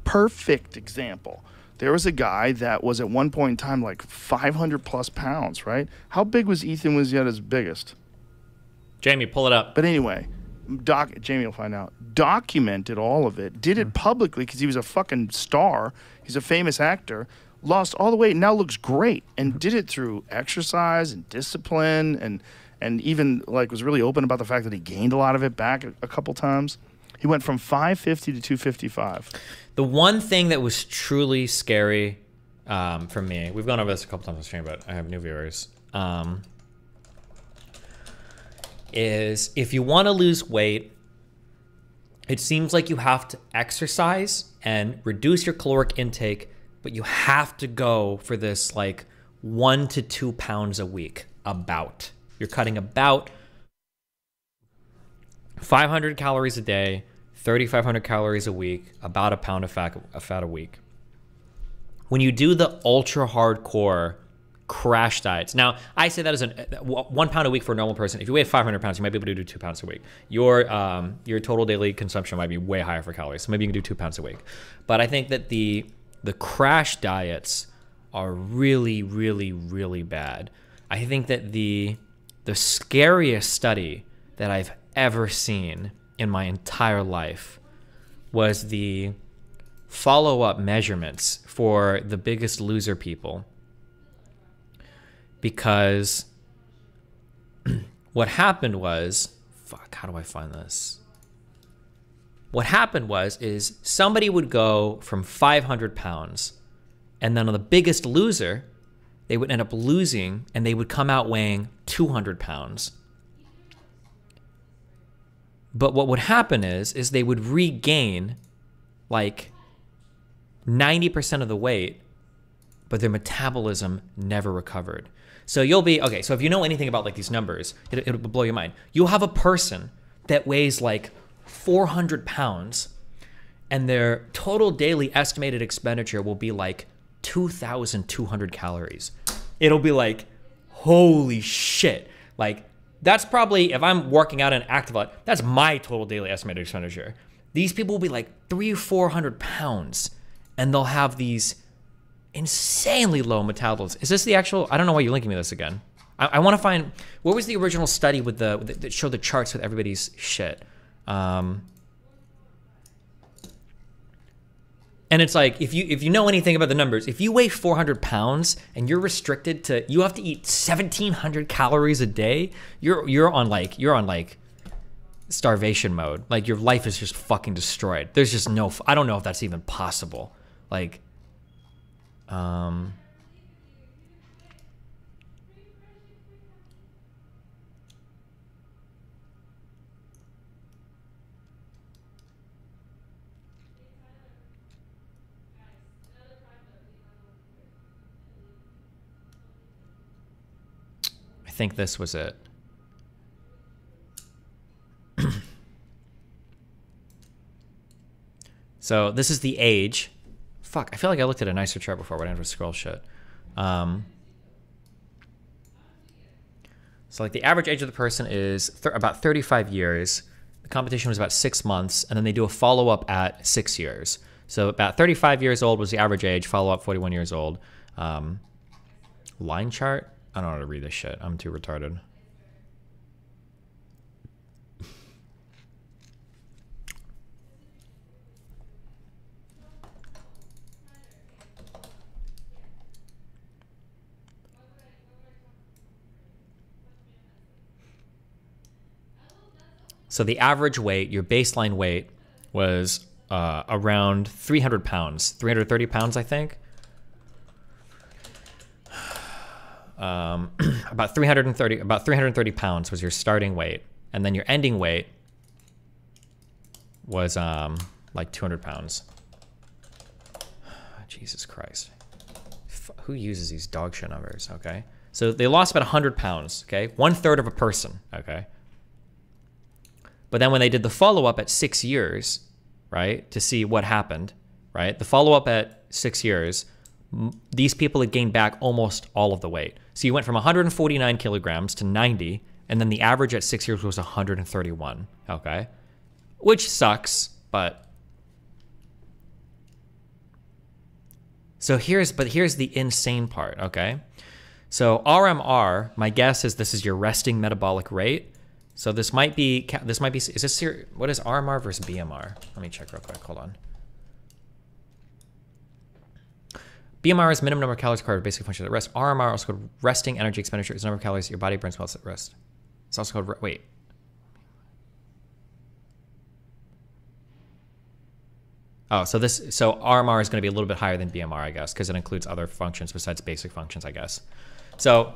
Perfect example. There was a guy that was at one point in time like 500 plus pounds, right? How big was Ethan was he at his biggest? Jamie, pull it up. But anyway, Jamie will find out. Documented all of it, did it publicly because he was a fucking star. He's a famous actor. Lost all the weight and now looks great, and did it through exercise and discipline and even like was really open about the fact that he gained a lot of it back a couple times. He went from 550 to 255. The one thing that was truly scary for me, we've gone over this a couple times on stream, but I have new viewers, is if you want to lose weight, it seems like you have to exercise and reduce your caloric intake, but you have to go for this like 1 to 2 pounds a week about. You're cutting about 500 calories a day, 3,500 calories a week, about a pound of fat a week. When you do the ultra hardcore crash diets, now I say that as 1 pound a week for a normal person. If you weigh 500 pounds, you might be able to do 2 pounds a week. Your total daily consumption might be way higher for calories, so maybe you can do 2 pounds a week. But I think that the crash diets are really, really, really bad. I think that the scariest study that I've ever seen in my entire life was the follow-up measurements for the Biggest Loser people. Because what happened was, fuck, how do I find this? what happened is somebody would go from 500 pounds, and then on the Biggest Loser, they would end up losing, and they would come out weighing 200 pounds. But what would happen is they would regain like 90% of the weight, but their metabolism never recovered. So you'll be, okay, so if you know anything about like these numbers, it'll blow your mind. You'll have a person that weighs like 400 pounds, and their total daily estimated expenditure will be like 2,200 calories. It'll be like, holy shit. Like, that's probably, if I'm working out and active a lot, that's my total daily estimated expenditure. These people will be like 300 or 400 pounds, and they'll have these insanely low metabolism. Is this the actual, I don't know why you're linking me this again. I want to find, what was the original study with that showed the charts with everybody's shit? And it's like, if you know anything about the numbers, if you weigh 400 pounds and you're restricted to, you have to eat 1,700 calories a day, you're on like starvation mode. Like, your life is just fucking destroyed. There's just no, I don't know if that's even possible. Like, I think this was it. So this is the age. Fuck, I feel like I looked at a nicer chart before, but I never scroll shit. So like the average age of the person is about 35 years. The competition was about 6 months, and then they do a follow-up at 6 years. So about 35 years old was the average age, follow-up 41 years old. Line chart? I don't know how to read this shit. I'm too retarded. So the average weight, your baseline weight, was around 300 pounds, 330 pounds, I think. About 330 pounds was your starting weight, and then your ending weight was like 200 pounds. Jesus Christ. Who uses these dog shit numbers, okay? So they lost about 100 pounds, okay? 1/3 of a person, okay? But then when they did the follow-up at 6 years, right, to see what happened, right? The follow-up at 6 years, these people had gained back almost all of the weight. So you went from 149 kilograms to 90, and then the average at 6 years was 131, okay? Which sucks, but... So here's the insane part, okay? So RMR, my guess is this is your resting metabolic rate. So this might be, is this your, what is RMR versus BMR? Let me check real quick, hold on. BMR is minimum number of calories required for basic functions at rest. RMR, also called resting energy expenditure, is the number of calories your body burns while it's at rest. It's also called, wait. Oh, so RMR is going to be a little bit higher than BMR, I guess, because it includes other functions besides basic functions, I guess. So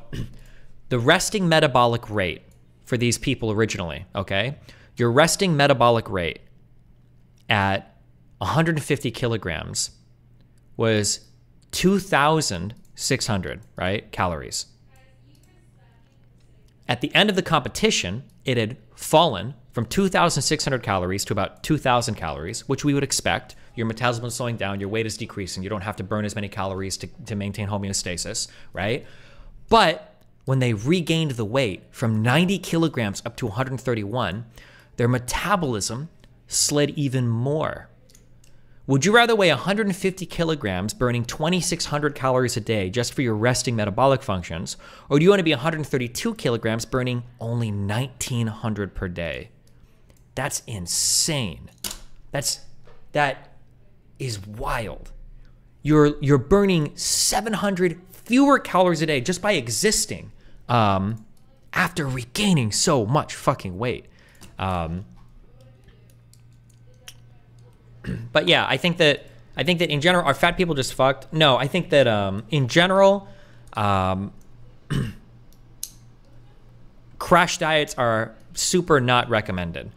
the resting metabolic rate for these people originally, okay? Your resting metabolic rate at 150 kilograms was 2,600, right, calories. At the end of the competition, it had fallen from 2,600 calories to about 2,000 calories, which we would expect. Your metabolism is slowing down, your weight is decreasing, you don't have to burn as many calories to maintain homeostasis, right? But when they regained the weight from 90 kilograms up to 131, their metabolism slid even more. Would you rather weigh 150 kilograms, burning 2,600 calories a day just for your resting metabolic functions, or do you want to be 132 kilograms, burning only 1,900 per day? That's insane. That is wild. You're burning 700 fewer calories a day just by existing. After regaining so much fucking weight. But yeah, I think that in general, are fat people just fucked? No, I think that in general, crash diets are super not recommended.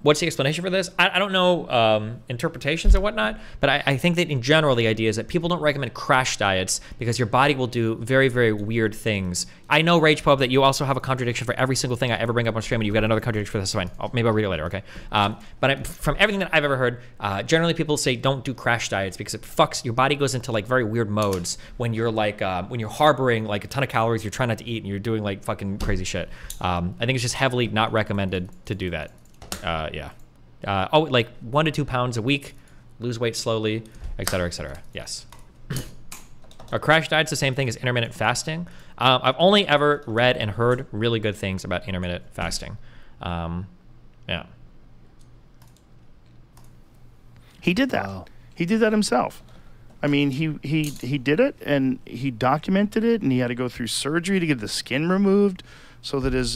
What's the explanation for this? I don't know interpretations or whatnot, but I think that in general, the idea is that people don't recommend crash diets because your body will do very, very weird things. I know, Rage Pub, that you also have a contradiction for every single thing I ever bring up on stream, and you've got another contradiction for this. Fine. Maybe I'll read it later, okay? From everything that I've ever heard, generally people say don't do crash diets because it fucks, your body goes into like very weird modes when you're like, when you're harboring like a ton of calories, you're trying not to eat, and you're doing like fucking crazy shit. I think it's just heavily not recommended to do that. Yeah. Like 1 to 2 pounds a week, lose weight slowly, et cetera, et cetera. Yes. Are crash diets the same thing as intermittent fasting? I've only ever read and heard really good things about intermittent fasting. Yeah. He did that. Wow. He did that himself. I mean, he did it, and he documented it, and he had to go through surgery to get the skin removed so that his,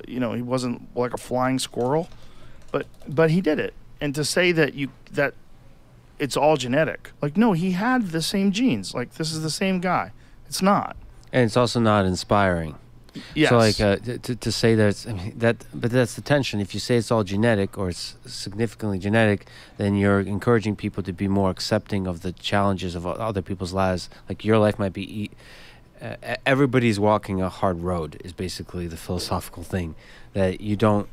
he wasn't like a flying squirrel. But he did it. And to say that it's all genetic, like, no, he had the same genes. Like, this is the same guy. It's not. And it's also not inspiring. Yes. So like to say that it's, I mean, but that's the tension. If you say it's all genetic or it's significantly genetic, then you're encouraging people to be more accepting of the challenges of other people's lives. Like your life might be, everybody's walking a hard road is basically the philosophical thing. That you don't,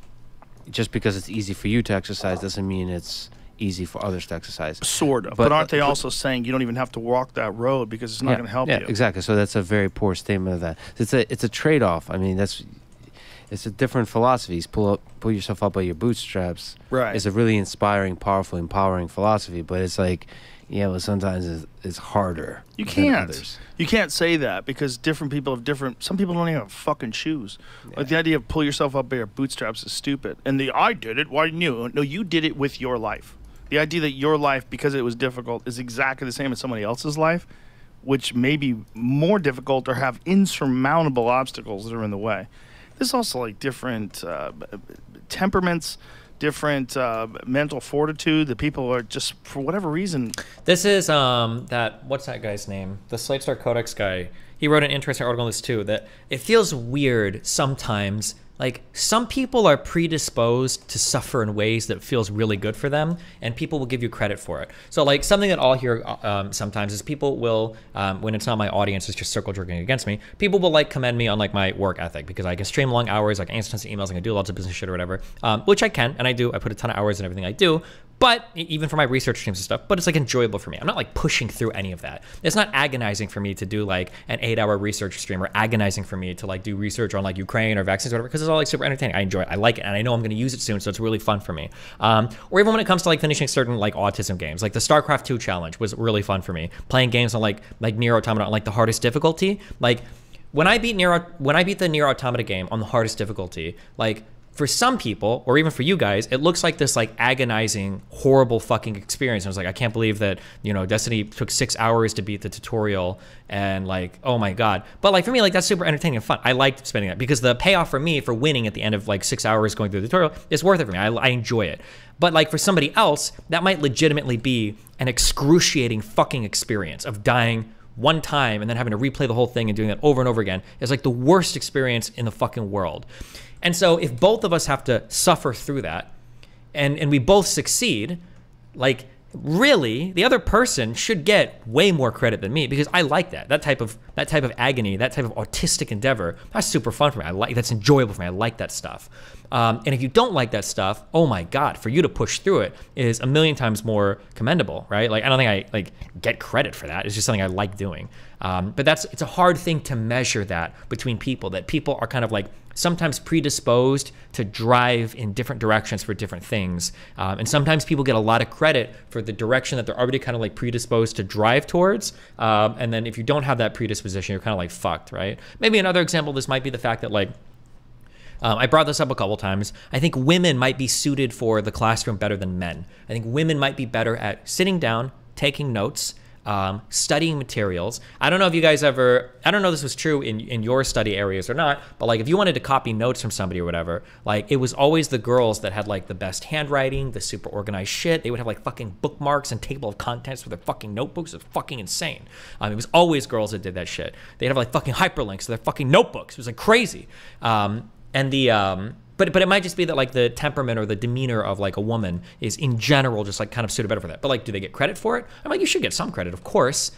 just because it's easy for you to exercise doesn't mean it's easy for others to exercise. Sort of. But aren't they also saying you don't even have to walk that road because it's not going to help you? Yeah, exactly. So that's a very poor statement of that. It's a trade-off. I mean, it's a different philosophy. Pull yourself up by your bootstraps. Right. It's a really inspiring, powerful, empowering philosophy. But it's like, yeah, well, sometimes it's harder. You can't. You can't say that because different people have different. Some people don't even have fucking shoes. Yeah. Like the idea of pull yourself up by your bootstraps is stupid. And I did it. Why didn't you? No, you did it with your life. The idea that your life, because it was difficult, is exactly the same as somebody else's life, which may be more difficult or have insurmountable obstacles that are in the way. There's also like different temperaments, different mental fortitude that people are just, for whatever reason. This is what's that guy's name? The Slate Star Codex guy. He wrote an interesting article on this too, that it feels weird sometimes. Like, some people are predisposed to suffer in ways that feels really good for them, and people will give you credit for it. So, like, something that I'll hear sometimes is people will, when it's not my audience, it's just circle jerking against me, people will, like, commend me on, like, my work ethic, because I can stream long hours, I can answer tons of emails, I can do lots of business shit or whatever, which I can, and I do. I put a ton of hours in everything I do. But even for my research streams and stuff, but it's like enjoyable for me. I'm not like pushing through any of that. It's not agonizing for me to do like an 8-hour research stream, or agonizing for me to like do research on like Ukraine or vaccines or whatever, because it's all like super entertaining. I enjoy it. I like it. And I know I'm going to use it soon. So it's really fun for me. Or even when it comes to like finishing certain like autism games, like the StarCraft 2 challenge was really fun for me. Playing games on like Nier Automata on like the hardest difficulty. Like when I beat the Nier Automata game on the hardest difficulty, like, for some people, or even for you guys, it looks like this like agonizing, horrible fucking experience. I was like, I can't believe that, you know, Destiny took 6 hours to beat the tutorial, and like, oh my God. But like for me, like that's super entertaining and fun. I liked spending that because the payoff for me for winning at the end of like 6 hours going through the tutorial is worth it for me. I enjoy it. But like for somebody else, that might legitimately be an excruciating fucking experience of dying one time and then having to replay the whole thing and doing that over and over again. Is like the worst experience in the fucking world. And so if both of us have to suffer through that and we both succeed, like really the other person should get way more credit than me, because I like that type of agony, that type of autistic endeavor. That's super fun for me. That's enjoyable for me. I like that stuff. And if you don't like that stuff, oh my God, for you to push through it is a million times more commendable, right? Like I don't think I like get credit for that. It's just something I like doing. But it's a hard thing to measure that between people, that people are kind of like sometimes predisposed to drive in different directions for different things. And sometimes people get a lot of credit for the direction that they're already kind of like predisposed to drive towards. And then if you don't have that predisposition, you're kind of like fucked, right? Maybe another example of this might be the fact that like, I brought this up a couple times. I think women might be suited for the classroom better than men. I think women might be better at sitting down, taking notes, studying materials. I don't know if you guys ever, I don't know if this was true in your study areas or not, but like if you wanted to copy notes from somebody or whatever, like it was always the girls that had like the best handwriting, the super organized shit. They would have like fucking bookmarks and table of contents for their fucking notebooks. It was fucking insane. It was always girls that did that shit. They'd have like fucking hyperlinks to their fucking notebooks. It was like crazy. But it might just be that like the temperament or the demeanor of like a woman is in general just like kind of suited better for that. But like, do they get credit for it? I'm like, you should get some credit, of course.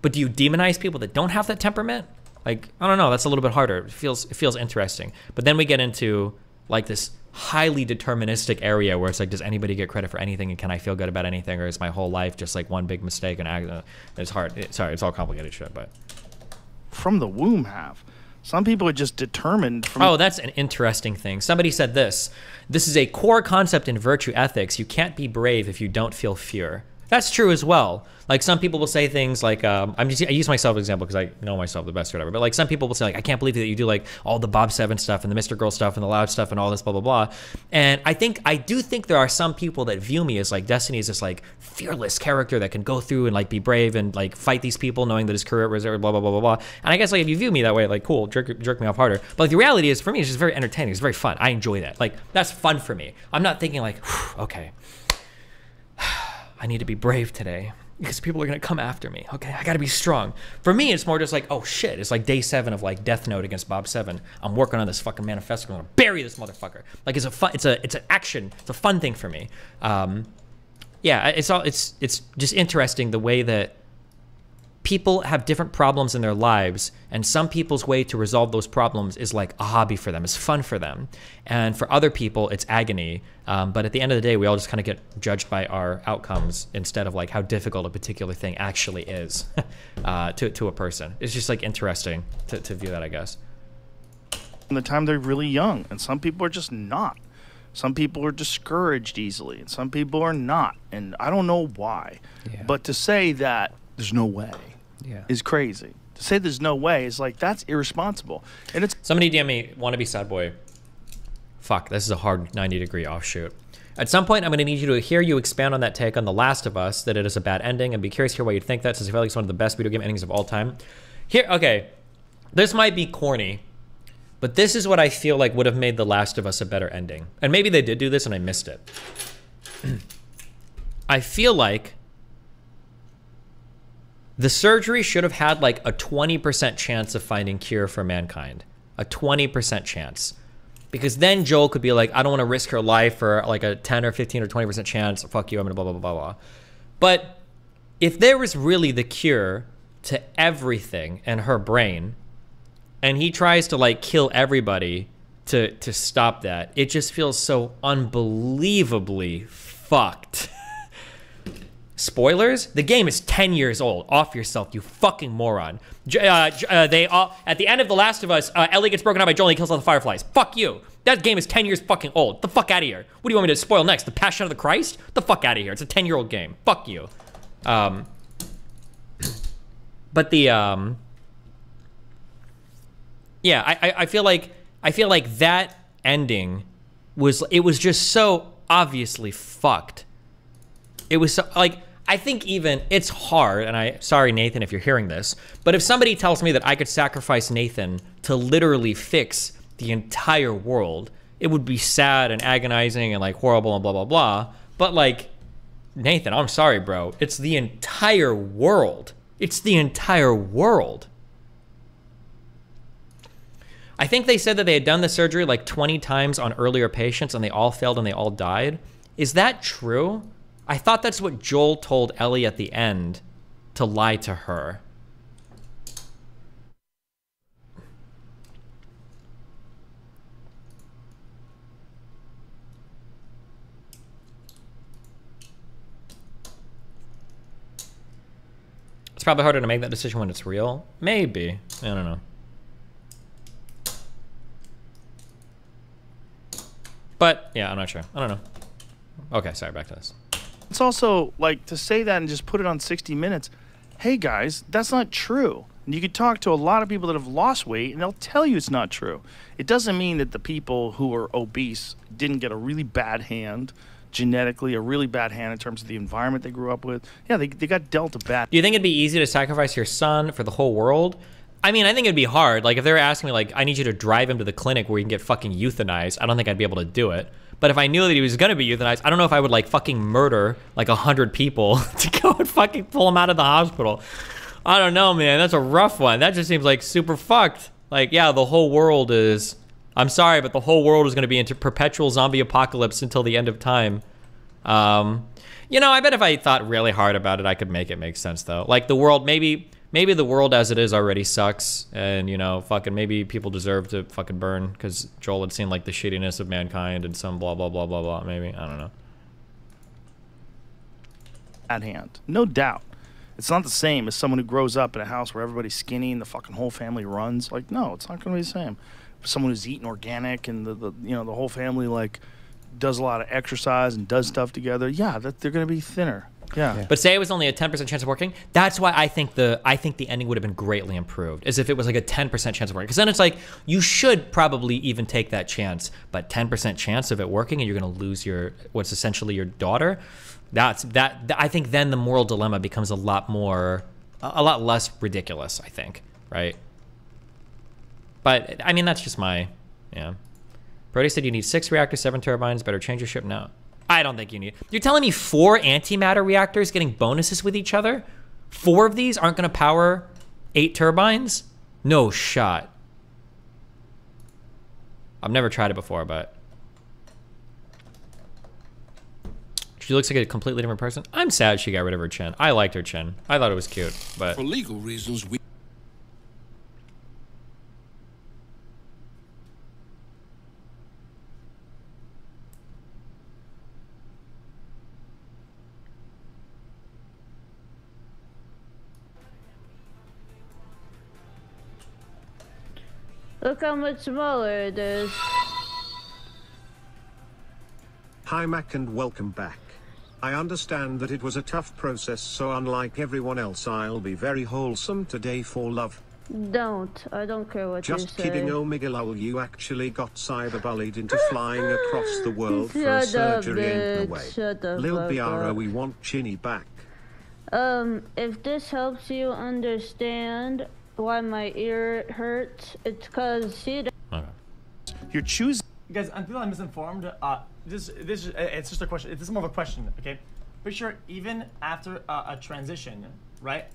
But do you demonize people that don't have that temperament? Like, I don't know. That's a little bit harder. It feels interesting. But then we get into like this highly deterministic area where it's like, does anybody get credit for anything, and can I feel good about anything, or is my whole life just like one big mistake and accident? It's hard. Sorry, it's all complicated shit, but from the womb have. Some people are just determined from... Oh, that's an interesting thing. Somebody said this. This is a core concept in virtue ethics. You can't be brave if you don't feel fear. That's true as well. Like some people will say things like, I use myself as an example because I know myself the best or whatever, but like some people will say like, I can't believe that you do like all the Bob 7 stuff and the Mr. Girl stuff and the loud stuff and all this blah, blah, blah. And I do think there are some people that view me as like Destiny is this like fearless character that can go through and like be brave and like fight these people knowing that his career was blah, blah, blah, blah, blah. And I guess like if you view me that way, like cool, jerk me off harder. But like the reality is for me, it's just very entertaining. It's very fun. I enjoy that. Like that's fun for me. I'm not thinking like, okay, I need to be brave today because people are going to come after me. Okay, I got to be strong. For me, it's more just like, oh shit, it's like day 7 of like Death Note against Bob 7. I'm working on this fucking manifesto. I'm going to bury this motherfucker. Like it's an action. It's a fun thing for me. Yeah, it's just interesting the way that people have different problems in their lives, and some people's way to resolve those problems is like a hobby for them. It's fun for them. And for other people, it's agony. But at the end of the day, we all just kind of get judged by our outcomes instead of like how difficult a particular thing actually is to a person. It's just like interesting to view that, I guess. From the time they're really young, and some people are just not. Some people are discouraged easily, and some people are not. And I don't know why. Yeah. But to say that there's no way is crazy. To say there's no way is like, that's irresponsible. And it's... Somebody DM me, wannabe sad boy. Fuck, this is a hard 90-degree offshoot. At some point, I'm going to need you to hear you expand on that take on The Last of Us, that it is a bad ending, and be curious to hear why you'd think that, since I feel like it's one of the best video game endings of all time. Here, okay, this might be corny, but this is what I feel like would have made The Last of Us a better ending. And maybe they did do this and I missed it. I feel like the surgery should have had like a 20% chance of finding cure for mankind. A 20% chance. Because then Joel could be like, I don't want to risk her life for like a 10 or 15 or 20% chance. Fuck you, I'm gonna blah, blah, blah, blah, blah. But if there was really the cure to everything in her brain, and he tries to like kill everybody to stop that, it just feels so unbelievably fucked. Spoilers? The game is 10 years old. Off yourself, you fucking moron. They all, at the end of The Last of Us, Ellie gets broken up by Joel and he kills all the fireflies. Fuck you. That game is 10 years fucking old. The fuck out of here. What do you want me to spoil next? The Passion of the Christ? The fuck out of here. It's a 10-year-old game. Fuck you. But the yeah, I feel like that ending was just so obviously fucked. It was so, like, I think even it's hard, and sorry Nathan if you're hearing this, but if somebody tells me that I could sacrifice Nathan to literally fix the entire world, it would be sad and agonizing and like horrible and blah blah blah. But like, Nathan, I'm sorry, bro. It's the entire world. It's the entire world. I think they said that they had done the surgery like 20 times on earlier patients and they all failed and they all died. Is that true? I thought that's what Joel told Ellie at the end, to lie to her. It's probably harder to make that decision when it's real. Maybe. I don't know. But, yeah, I'm not sure. I don't know. Okay, sorry, back to this. It's also, like, to say that and just put it on 60 Minutes, hey, guys, that's not true. And you could talk to a lot of people that have lost weight, and they'll tell you it's not true. It doesn't mean that the people who are obese didn't get a really bad hand, genetically a really bad hand in terms of the environment they grew up with. Yeah, they got dealt a bad. Do you think it'd be easy to sacrifice your son for the whole world? I mean, I think it'd be hard. Like, if they were asking me, like, I need you to drive him to the clinic where he can get fucking euthanized, I don't think I'd be able to do it. But if I knew that he was gonna be euthanized, I don't know if I would, like, fucking murder, like, 100 people to go and fucking pull him out of the hospital. I don't know, man. That's a rough one. That just seems, like, super fucked. Like, yeah, the whole world is... I'm sorry, but the whole world is gonna be into perpetual zombie apocalypse until the end of time. You know, I bet if I thought really hard about it, I could make it make sense, though. Like, the world, maybe the world as it is already sucks, and, you know, fucking maybe people deserve to fucking burn, because Joel had seen, like, the shittiness of mankind and some blah, blah, blah, blah, blah, maybe. I don't know. At hand. No doubt. It's not the same as someone who grows up in a house where everybody's skinny and the fucking whole family runs. Like, no, it's not going to be the same. Someone who's eating organic and the whole family, like, does a lot of exercise and does stuff together, yeah, they're going to be thinner. Yeah. But say it was only a 10% chance of working. That's why I think the ending would have been greatly improved, as if it was like a 10% chance of working. Because then it's like, you should probably even take that chance, but 10% chance of it working and you're going to lose what's essentially your daughter. I think then the moral dilemma becomes a lot less ridiculous, I think, right? But I mean, that's just yeah. Brody said you need 6 reactors, 7 turbines, better change your ship. No. I don't think you need. You're telling me 4 antimatter reactors getting bonuses with each other? 4 of these aren't going to power 8 turbines? No shot. I've never tried it before, but she looks like a completely different person. I'm sad she got rid of her chin. I liked her chin. I thought it was cute, but for legal reasons, we. Look how much smaller it is. Hi Mac and welcome back. I understand that it was a tough process, so unlike everyone else I'll be very wholesome today for love. I don't care what you say. Just kidding, Omega lol, you actually got cyberbullied into flying across the world for a surgery ain't no way. Shut up, Lil Biara, we want Chinny back. If this helps you understand why my ear hurts, it's cause she... You're choosing... Guys, until I'm misinformed, it's just a question. It's more of a question, okay? Pretty sure even after a transition, right,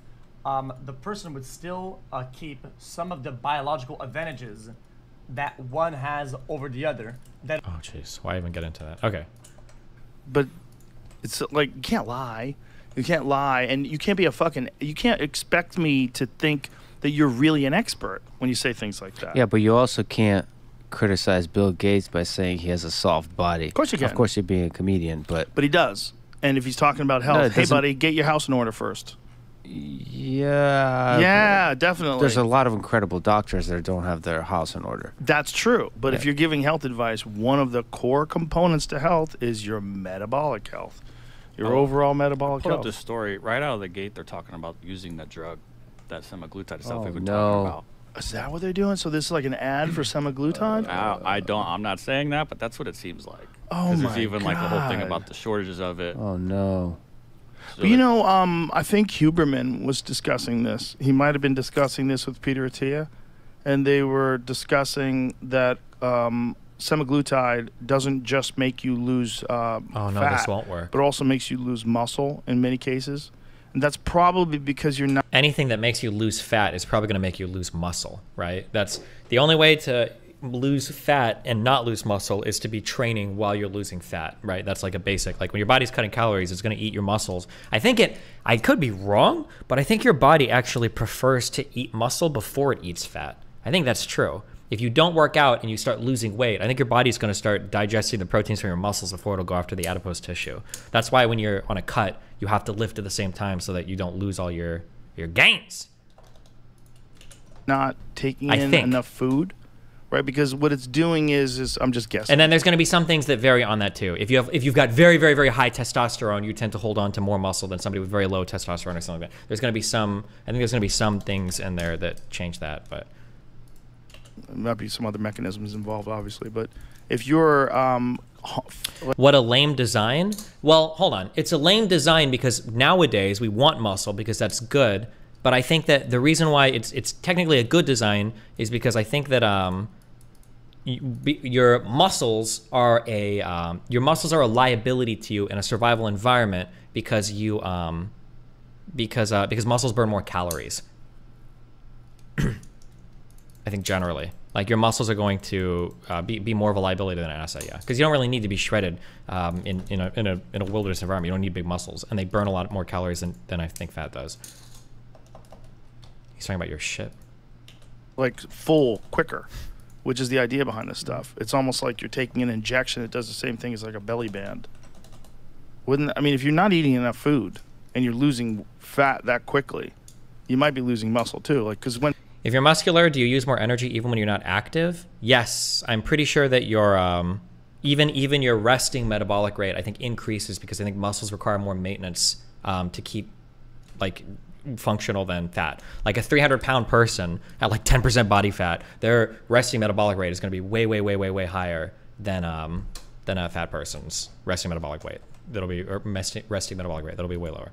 the person would still keep some of the biological advantages that one has over the other. That oh, jeez. Why even get into that? Okay. But it's like, you can't lie. You can't lie, and you can't be you can't expect me to think that you're really an expert when you say things like that. Yeah, but you also can't criticize Bill Gates by saying he has a soft body. Of course you can. Of course you're being a comedian, but he does. And if he's talking about health, hey buddy, get your house in order first. Yeah. Yeah, definitely. There's a lot of incredible doctors that don't have their house in order. That's true. But if you're giving health advice, one of the core components to health is your metabolic health. Your overall metabolic health. health. Pull up the story. Right out of the gate, they're talking about using that drug, that semaglutide stuff we've been no. talking about. Is that what they're doing? So this is like an ad for semaglutide? I'm not saying that, but that's what it seems like. Oh my there's even like the whole thing God. about the shortages of it. Oh no. So But you know, I think Huberman was discussing this. He might have been discussing this with Peter Attia, and they were discussing that semaglutide doesn't just make you lose fat, this won't work. but also makes you lose muscle in many cases. And that's probably because you're not... Anything that makes you lose fat is probably going to make you lose muscle, right? That's the only way to lose fat and not lose muscle is to be training while you're losing fat, right? That's like a basic, like when your body's cutting calories, it's going to eat your muscles. I could be wrong, but I think your body actually prefers to eat muscle before it eats fat. I think that's true. If you don't work out and you start losing weight, I think your body's going to start digesting the proteins from your muscles before it'll go after the adipose tissue. That's why when you're on a cut, you have to lift at the same time so that you don't lose all your gains. Not taking in enough food, right? Because what it's doing is I'm just guessing. And then there's going to be some things that vary on that too. If you've got very, very, very high testosterone, you tend to hold on to more muscle than somebody with very low testosterone or something like that. There's going to be some things in there that change that, but there might be some other mechanisms involved, obviously. But if you're What a lame design. Well, hold on. It's a lame design because nowadays we want muscle because that's good. But I think that the reason why it's technically a good design is because I think that your muscles are a liability to you in a survival environment because because muscles burn more calories. I think generally, like your muscles are going to be more of a liability than an asset, yeah, because you don't really need to be shredded in a wilderness environment. You don't need big muscles, and they burn a lot more calories than I think fat does. He's talking about your shit. Like full quicker, which is the idea behind this stuff. It's almost like you're taking an injection. It does the same thing as like a belly band. I mean, if you're not eating enough food and you're losing fat that quickly, you might be losing muscle too. Like, because if you're muscular, do you use more energy even when you're not active? Yes, I'm pretty sure that your even your resting metabolic rate I think increases because I think muscles require more maintenance to keep like functional than fat. Like a 300-pound person at like 10% body fat, their resting metabolic rate is going to be way higher than a fat person's resting metabolic weight. That'll be resting metabolic rate. That'll be way lower.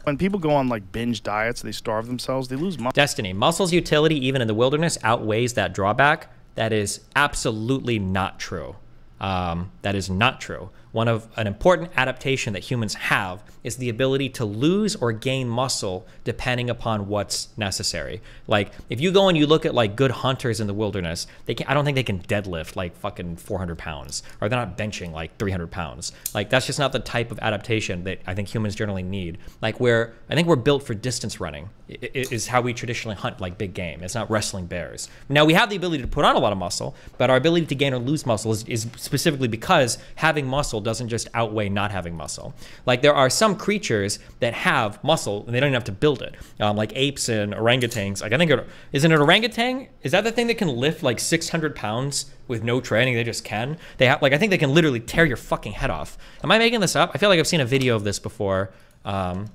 When people go on like binge diets, they starve themselves, they lose muscle. Destiny. Muscle's utility even in the wilderness outweighs that drawback. That is absolutely not true. That is not true. An important adaptation that humans have is the ability to lose or gain muscle depending upon what's necessary. Like if you go and you look at like good hunters in the wilderness, I don't think they can deadlift like fucking 400 pounds, or they're not benching like 300 pounds. Like that's just not the type of adaptation that I think humans generally need. Like I think we're built for distance running is how we traditionally hunt like big game. It's not wrestling bears. Now we have the ability to put on a lot of muscle, but our ability to gain or lose muscle is specifically because having muscle doesn't just outweigh not having muscle. Like there are some creatures that have muscle and they don't even have to build it. Like apes and orangutans. Like I think, isn't it orangutan? Is that the thing that can lift like 600 pounds with no training? They just can. They have, like, I think they can literally tear your fucking head off. Am I making this up? I feel like I've seen a video of this before. Am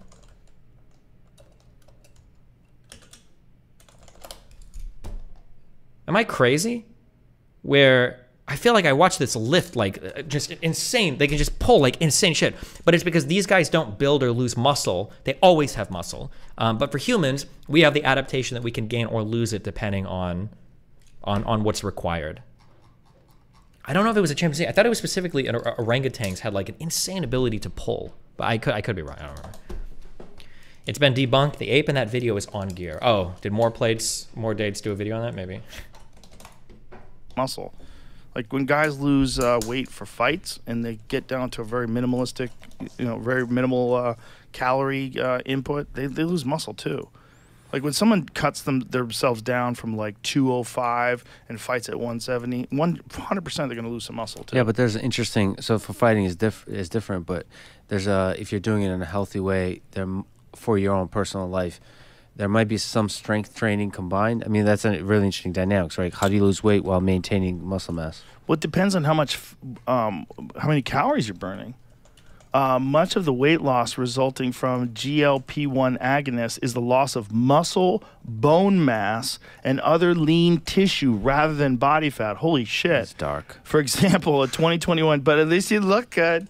I crazy? Where I feel like I watched this lift like just insane. They can just pull like insane shit. But it's because these guys don't build or lose muscle. They always have muscle. But for humans, we have the adaptation that we can gain or lose it depending on what's required. I don't know if it was a chimpanzee. I thought it was specifically orangutans had like an insane ability to pull. But I could be wrong. I don't remember. It's been debunked. The ape in that video is on gear. Oh, did more dates do a video on that? Maybe. Muscle. Like when guys lose weight for fights and they get down to a very minimalistic, very minimal calorie input, they lose muscle too. Like when someone cuts themselves down from like 205 and fights at 170, 100% they're going to lose some muscle too. Yeah, but there's an interesting. So for fighting is different, but there's if you're doing it in a healthy way, for your own personal life, there might be some strength training combined. I mean, that's a really interesting dynamics, right? How do you lose weight while maintaining muscle mass? Well, it depends on how many calories you're burning. Much of the weight loss resulting from GLP-1 agonists is the loss of muscle, bone mass, and other lean tissue rather than body fat. Holy shit. It's dark. For example, a 2021, but at least you look good.